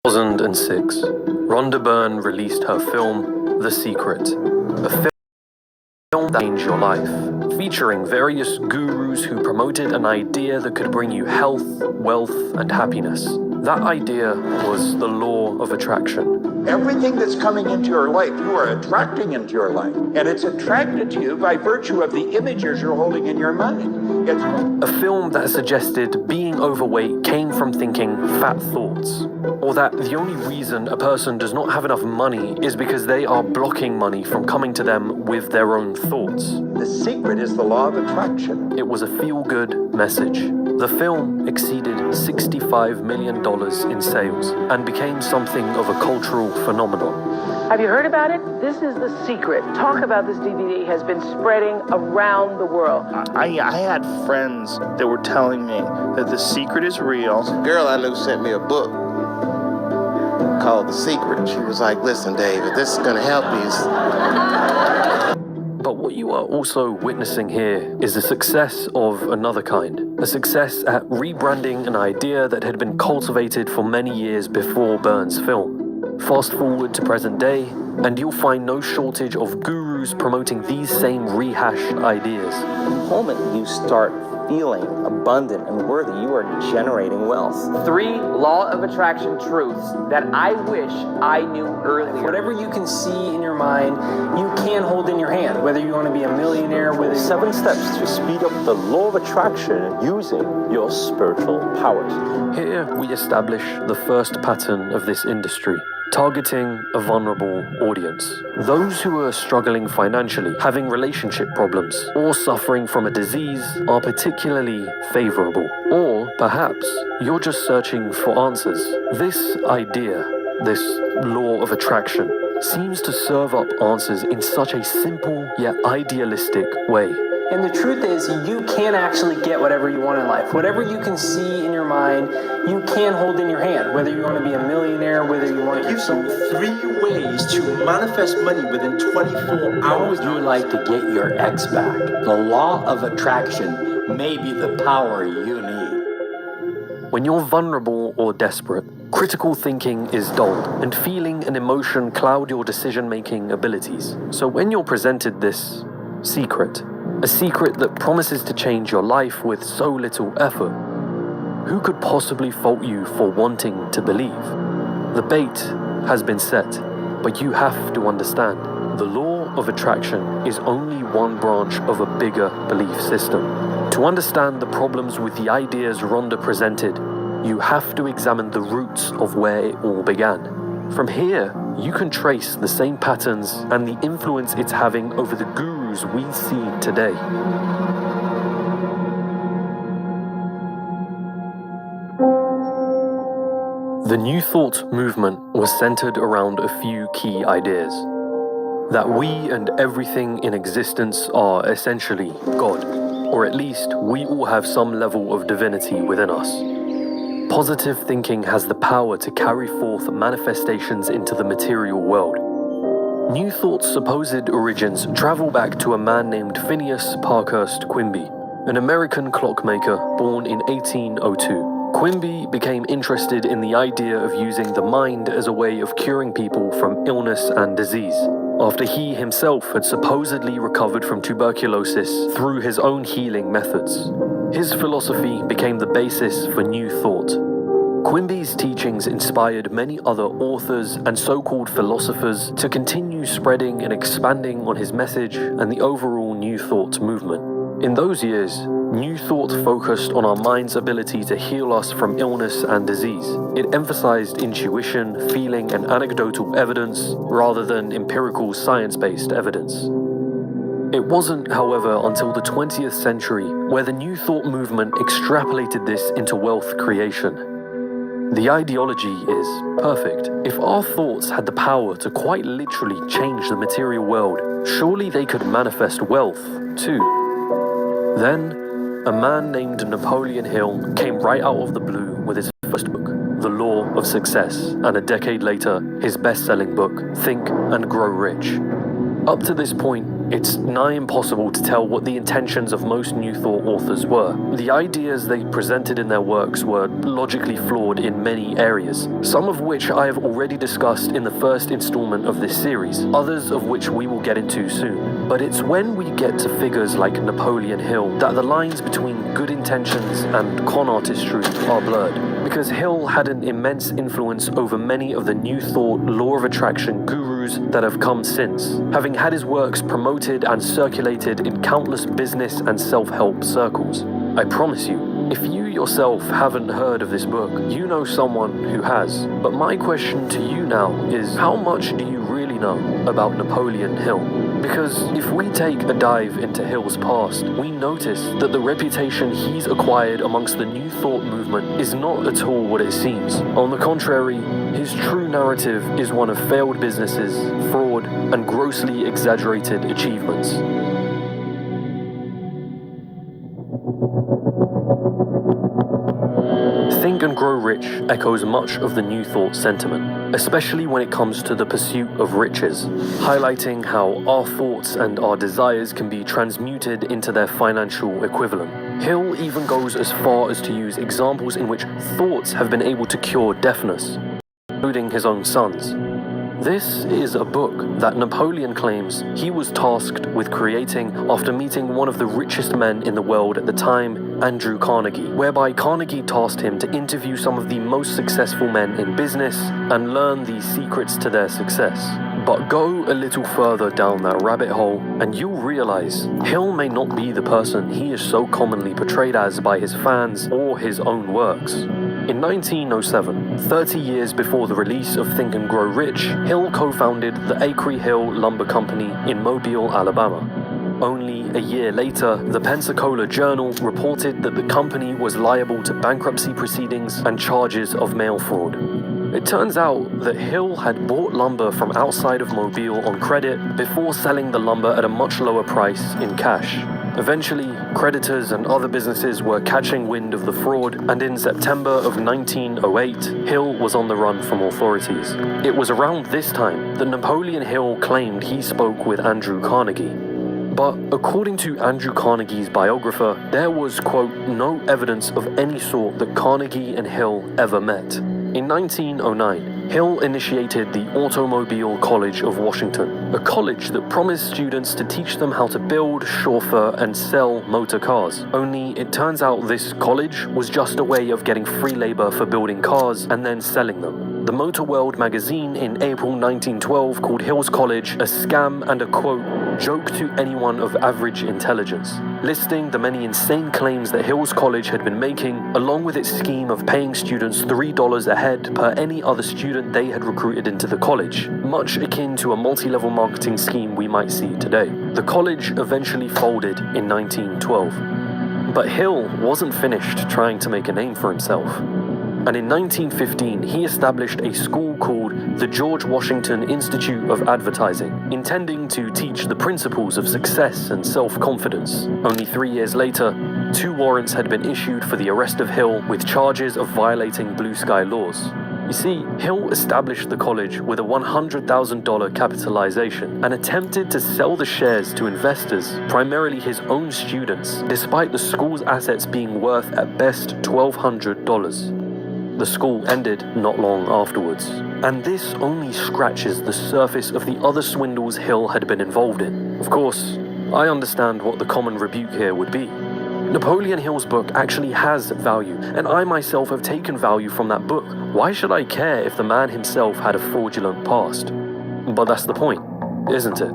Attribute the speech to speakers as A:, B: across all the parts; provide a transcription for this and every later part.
A: 2006, Rhonda Byrne released her film, The Secret, a film that changed your life, featuring various gurus who promoted an idea that could bring you health, wealth, and happiness. That idea was the law of attraction.
B: Everything that's coming into your life, you are attracting into your life. And it's attracted to you by virtue of the images you're holding in your mind.
A: A film that suggested being overweight came from thinking fat thoughts, or that the only reason a person does not have enough money is because they are blocking money from coming to them with their own thoughts.
B: The secret is the law of attraction.
A: It was a feel-good message. The film exceeded $65 million in sales and became something of a cultural phenomenon.
C: Have you heard about it? This is The Secret. Talk about this DVD has been spreading around the world.
D: I had friends that were telling me that The Secret is real.
E: A girl I knew sent me a book called The Secret. She was like, listen, David, this is going to help you.
A: But what you are also witnessing here is a success of another kind. A success at rebranding an idea that had been cultivated for many years before Byrne's film. Fast forward to present day, and you'll find no shortage of gurus promoting these same rehashed ideas.
F: The moment you start feeling abundant and worthy, you are generating wealth. 3 law of attraction truths that I wish I knew earlier. Whatever you can see in your mind, you can hold in your hand. Whether you want to be a millionaire, whether 7 steps to speed up the law of attraction using your spiritual powers.
A: Here we establish the first pattern of this industry. Targeting a vulnerable audience. Those who are struggling financially, having relationship problems, or suffering from a disease are particularly favorable. Or perhaps you're just searching for answers. This idea, this law of attraction, seems to serve up answers in such a simple yet idealistic way.
F: And the truth is, you can actually get whatever you want in life. Whatever you can see in your mind, you can hold in your hand. Whether you want to be a millionaire, whether you want to...
G: Gives you 3 ways to manifest money within 24 hours.
H: Would you like to get your ex back? The law of attraction may be the power you need.
A: When you're vulnerable or desperate, critical thinking is dulled, and feeling and emotion cloud your decision-making abilities. So when you're presented this secret, a secret that promises to change your life with so little effort, who could possibly fault you for wanting to believe? The bait has been set, but you have to understand, the law of attraction is only one branch of a bigger belief system. To understand the problems with the ideas Rhonda presented, you have to examine the roots of where it all began. From here, you can trace the same patterns and the influence it's having over the gurus we see today. The New Thought movement was centered around a few key ideas. That we and everything in existence are essentially God, or at least we all have some level of divinity within us. Positive thinking has the power to carry forth manifestations into the material world. New Thought's supposed origins travel back to a man named Phineas Parkhurst Quimby, an American clockmaker born in 1802. Quimby became interested in the idea of using the mind as a way of curing people from illness and disease, after he himself had supposedly recovered from tuberculosis through his own healing methods. His philosophy became the basis for New Thought. Quimby's teachings inspired many other authors and so-called philosophers to continue spreading and expanding on his message and the overall New Thought movement. In those years, New Thought focused on our mind's ability to heal us from illness and disease. It emphasized intuition, feeling, and anecdotal evidence rather than empirical science-based evidence. It wasn't, however, until the 20th century where the New Thought movement extrapolated this into wealth creation. The ideology is perfect. If our thoughts had the power to quite literally change the material world, surely they could manifest wealth, too. Then, a man named Napoleon Hill came right out of the blue with his first book, The Law of Success, and a decade later, his best-selling book, Think and Grow Rich. Up to this point, It's nigh impossible to tell what the intentions of most New Thought authors were. The ideas they presented in their works were logically flawed in many areas, some of which I have already discussed in the first installment of this series, others of which we will get into soon. But it's when we get to figures like Napoleon Hill that the lines between good intentions and con artistry are blurred, because Hill had an immense influence over many of the New Thought law of attraction gurus that have come since, having had his works promoted and circulated in countless business and self-help circles. I promise you, if you yourself haven't heard of this book, you know someone who has. But my question to you now is, how much do you really know about Napoleon Hill? Because if we take a dive into Hill's past, we notice that the reputation he's acquired amongst the New Thought movement is not at all what it seems. On the contrary, his true narrative is one of failed businesses, fraud, and grossly exaggerated achievements. Think and Grow Rich echoes much of the New Thought sentiment, especially when it comes to the pursuit of riches, highlighting how our thoughts and our desires can be transmuted into their financial equivalent. Hill even goes as far as to use examples in which thoughts have been able to cure deafness, including his own sons. This is a book that Napoleon claims he was tasked with creating after meeting one of the richest men in the world at the time, Andrew Carnegie, whereby Carnegie tasked him to interview some of the most successful men in business and learn the secrets to their success. But go a little further down that rabbit hole and you'll realize Hill may not be the person he is so commonly portrayed as by his fans or his own works. In 1907, 30 years before the release of Think and Grow Rich, Hill co-founded the Acre Hill Lumber Company in Mobile, Alabama. Only a year later, the Pensacola Journal reported that the company was liable to bankruptcy proceedings and charges of mail fraud. It turns out that Hill had bought lumber from outside of Mobile on credit before selling the lumber at a much lower price in cash. Eventually, creditors and other businesses were catching wind of the fraud, and in September of 1908, Hill was on the run from authorities. It was around this time that Napoleon Hill claimed he spoke with Andrew Carnegie. But according to Andrew Carnegie's biographer, there was, quote, no evidence of any sort that Carnegie and Hill ever met. In 1909, Hill initiated the Automobile College of Washington, a college that promised students to teach them how to build, chauffeur, and sell motor cars. Only it turns out this college was just a way of getting free labor for building cars and then selling them. The Motor World magazine in April 1912 called Hill's College a scam and a, quote, joke to anyone of average intelligence, listing the many insane claims that Hill's College had been making, along with its scheme of paying students $3 a head per any other student they had recruited into the college, much akin to a multi-level marketing scheme we might see today. The college eventually folded in 1912. But Hill wasn't finished trying to make a name for himself. And in 1915, he established a school called the George Washington Institute of Advertising, intending to teach the principles of success and self-confidence. Only 3 years later, 2 warrants had been issued for the arrest of Hill with charges of violating blue sky laws. You see, Hill established the college with a $100,000 capitalization and attempted to sell the shares to investors, primarily his own students, despite the school's assets being worth at best $1,200. The school ended not long afterwards. And this only scratches the surface of the other swindles Hill had been involved in. Of course, I understand what the common rebuke here would be. Napoleon Hill's book actually has value, and I myself have taken value from that book. Why should I care if the man himself had a fraudulent past? But that's the point, isn't it?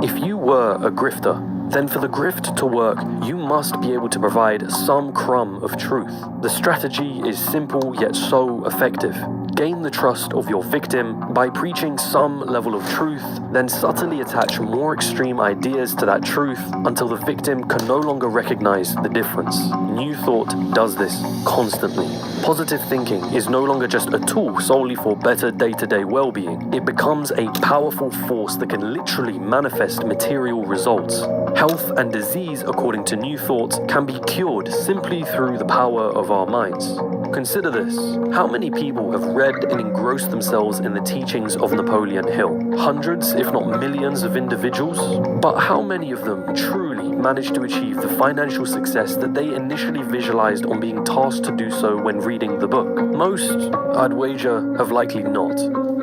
A: If you were a grifter, then for the grift to work, you must be able to provide some crumb of truth. The strategy is simple yet so effective. Gain the trust of your victim by preaching some level of truth, then subtly attach more extreme ideas to that truth until the victim can no longer recognize the difference. New Thought does this constantly. Positive thinking is no longer just a tool solely for better day-to-day well-being. It becomes a powerful force that can literally manifest material results. Health and disease, according to New Thought, can be cured simply through the power of our minds. Consider this. How many people have read an ingredient engross themselves in the teachings of Napoleon Hill. Hundreds, if not millions, of individuals. But how many of them truly managed to achieve the financial success that they initially visualized on being tasked to do so when reading the book? Most, I'd wager, have likely not.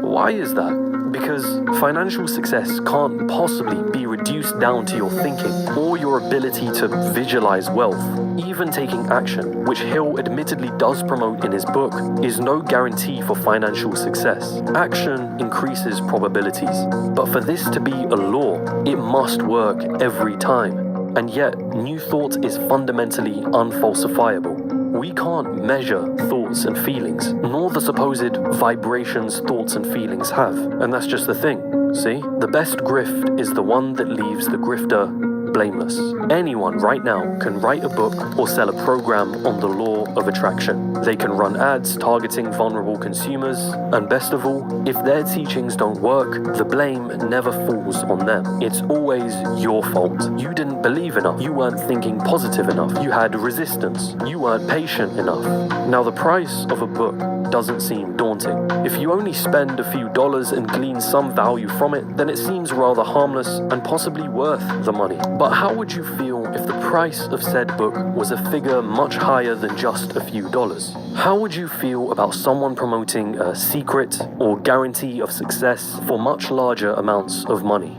A: Why is that? Because financial success can't possibly be reduced down to your thinking or your ability to visualize wealth. Even taking action, which Hill admittedly does promote in his book, is no guarantee for financial success. Action increases probabilities, but for this to be a law, it must work every time. And yet, New Thought is fundamentally unfalsifiable. We can't measure thoughts and feelings, nor the supposed vibrations thoughts and feelings have. And that's just the thing, see? The best grift is the one that leaves the grifter blameless. Anyone right now can write a book or sell a program on the law of attraction. They can run ads targeting vulnerable consumers, and best of all, if their teachings don't work, the blame never falls on them. It's always your fault. You didn't believe enough. You weren't thinking positive enough. You had resistance. You weren't patient enough. Now, the price of a book doesn't seem daunting. If you only spend a few dollars and glean some value from it, then it seems rather harmless and possibly worth the money. But how would you feel if the price of said book was a figure much higher than just a few dollars? How would you feel about someone promoting a secret or guarantee of success for much larger amounts of money?